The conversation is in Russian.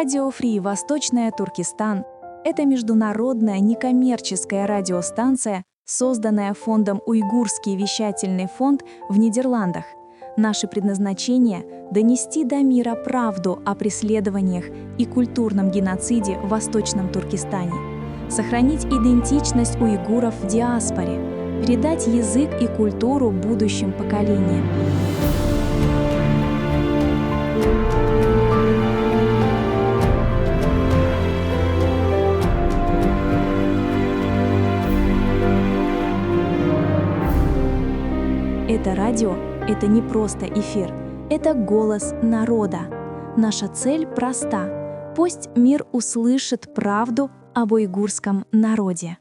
Радио Фри «Восточная Туркестан» — это международная некоммерческая радиостанция, созданная фондом «Уйгурский вещательный фонд» в Нидерландах. Наше предназначение — донести до мира правду о преследованиях и культурном геноциде в Восточном Туркестане, сохранить идентичность уйгуров в диаспоре, передать язык и культуру будущим поколениям. Это радио — это не просто эфир, это голос народа. Наша цель проста: пусть мир услышит правду об уйгурском народе.